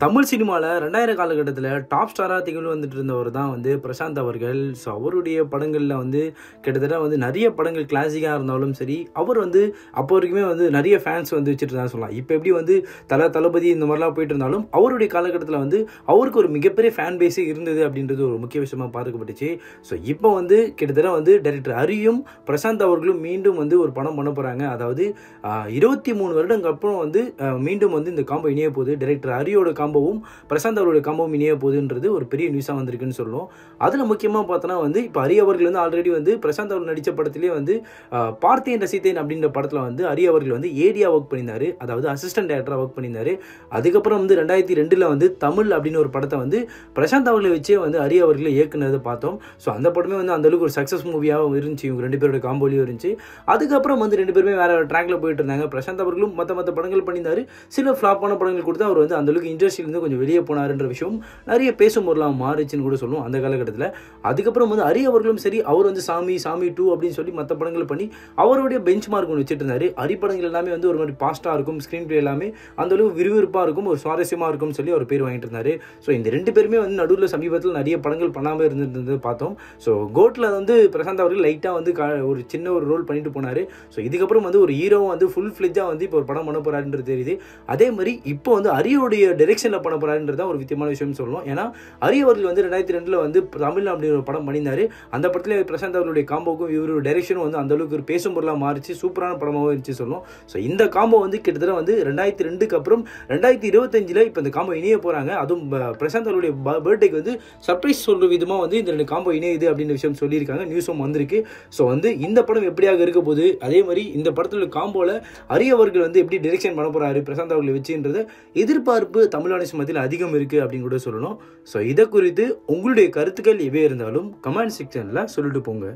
தமிழ் சினிமாவில் 2000 காலகட்டத்தில் டாப் ஸ்டாராக திகழ் வந்துட்டு இருந்தவர் தான் வந்து பிரசாந்த் அவர்கள். ஸோ அவருடைய படங்களில் வந்து கிட்டத்தட்ட வந்து நிறைய படங்கள் கிளாசிக்காக இருந்தாலும் சரி, அவர் வந்து அப்போ வரைக்குமே வந்து நிறைய ஃபேன்ஸ் வந்து வச்சுட்டு தான் சொல்லலாம். இப்போ எப்படி வந்து தளபதி இந்த மாதிரிலாம் போயிட்டு இருந்தாலும் அவருடைய காலகட்டத்தில் வந்து அவருக்கு ஒரு மிகப்பெரிய ஃபேன் பேஸே இருந்தது அப்படின்றது ஒரு முக்கிய விஷயமாக பார்க்கப்பட்டுச்சு. ஸோ இப்போ வந்து கிட்டத்தட்ட வந்து டைரக்டர் ஹரியும் பிரசாந்த் அவர்களும் மீண்டும் வந்து ஒரு படம் பண்ண போகிறாங்க. அதாவது 23 வருடங்களுக்கு அப்புறம் வந்து மீண்டும் வந்து இந்த காம்போ இணைய போகுது. டைரக்டர் ஹரியோட காம்போவும் பிரசாந்த் அவருடைய காம்போவும் இணைய போகுதுன்றது ஒரு பெரிய நியூஸாக வந்திருக்குன்னு சொல்லணும். அதில் முக்கியமாக பார்த்தோன்னா வந்து இப்போ ஹரி அவர்கள் வந்து ஆல்ரெடி வந்து பிரசாந்த் அவர் நடித்த படத்திலே வந்து பார்த்தேன் ரசித்தேன் அப்படின்ற படத்தில் வந்து ஹரி அவர்கள் வந்து ஏடியா ஒர்க் பண்ணியிருந்தார், அதாவது அசிஸ்டன்ட் டைரக்டராக ஒர்க் பண்ணியிருந்தார். அதுக்கப்புறம் வந்து 2002 வந்து தமிழ் அப்படின்னு ஒரு படத்தை வந்து பிரசாந்த் அவர்களை வச்சே வந்து ஹரி அவர்களை இயக்குனதை பார்த்தோம். ஸோ அந்த படமே வந்து அந்தளவுக்கு ஒரு சக்ஸஸ் மூவியாக இருந்துச்சு, இவங்க ரெண்டு பேரோட காம்போலியும் இருந்துச்சு. அதுக்கப்புறம் வந்து ரெண்டு பேருமே வேற ட்ராக்ல போயிட்டு இருந்தாங்க. பிரசாந்த் அவர்களும் மற்ற படங்கள் பண்ணியிருந்தாரு, சில ஃப்ளாப்பான படங்கள் கொடுத்து அவர் வந்து அந்தளவுக்கு இண்டஸ்ட்ரியிலிருந்து கொஞ்சம் வெளியே போனாருன்ற விஷயம் நிறைய பேசும் பொருளாக மாறிச்சுன்னு கூட சொல்லுவோம் அந்த காலகட்டத்தில். அதுக்கப்புறம் வந்து ஹரி அவர்களும் சரி, அவர் வந்து சாமி 2 அப்படின்னு சொல்லி மற்ற படங்கள் பண்ணி அவருடைய பெஞ்ச் மார்க் ஒன்று வச்சுட்டு இருந்தாரு. ஹரி படங்கள் எல்லாமே வந்து ஒரு மாதிரி பாஸ்டாக இருக்கும், ஸ்க்ரீன் பிளே எல்லாமே அந்தளவுக்கு விறுவிறுப்பாக இருக்கும், ஒரு சுவாரஸ்யமாக இருக்கும்னு சொல்லி அவர் பேர் வாங்கிட்டு இருந்தாரு. ஸோ இந்த ரெண்டு பேருமே வந்து நடுவில் சமீபத்தில் நிறைய படங்கள் பண்ணாமல் இருந்தது பார்த்தோம். ஸோ கோட்டில் வந்து பிரசாந்த் அவர்கள் லைட்டாக வந்து ஒரு சின்ன ஒரு ரோல் பண்ணிட்டு போனார். ஸோ இதுக்கப்புறம் வந்து ஒரு ஹீரோவும் வந்து ஃபுல் ஃப்ளெஜ்ஜாக வந்து இப்போ ஒரு படம் பண்ண போகிறாருன்றது தெரியுது. அதே மாதிரி இப்போ வந்து ஹரியோடைய டைரெக்ஷனில் பண்ண போகிறாருன்றது தான் ஒரு வித்தியமான விஷயம் சொல்லணும். ஏன்னா ஹரி அவர்கள் வந்து 2002 வந்து தமிழ் அப்படிங்கிற ஒரு படம் பண்ணியிருந்தாரு. அந்த படத்தில் பிரசாந்த் அவர்களுடைய காம்போக்கும் இவரோட டைரெக்ஷனும் வந்து அந்தளவுக்கு ஒரு பேசும் பொருளாக மாறிச்சு, சூப்பரான படமாகவும் இருந்துச்சு சொல்லணும். ஸோ இந்த காம்போ வந்து கிட்டத்தட்ட வந்து 2002க்கு அப்புறம் 2025 இப்போ இந்த காம்போ இணைய போகிறாங்க. அதுவும் பிரசாந்த் அவருடைய பர்த்டேக்கு வந்து சர்ப்ரைஸ் சொல்கிற விதமாக வந்து இந்த 2 காம்போ இணையுது அப்படின்ற விஷயம் சொல்லியிருக்காங்க, நியூஸும் வந்திருக்கு. ஸோ வந்து இந்த படம் எப்படியாக இருக்க போகுது, அதே மாதிரி இந்த படத்தில் காம்போவில் ஹரி அவர்கள் வந்து எப்படி டைரெக்ஷன் பண்ண போகிறாரு பிரசாந்த் அவர்களை வச்சுன்றது எதிர்பார்ப்பு தமிழ் மத்தியில் அதிகம் இருக்குது அப்படின்னு கூட சொல்லணும். ஸோ இதை குறித்து உங்களுடைய கருத்துக்கள் எவே இருந்தாலும் கமெண்ட் செக்ஷனில் சொல்லிட்டு போங்க.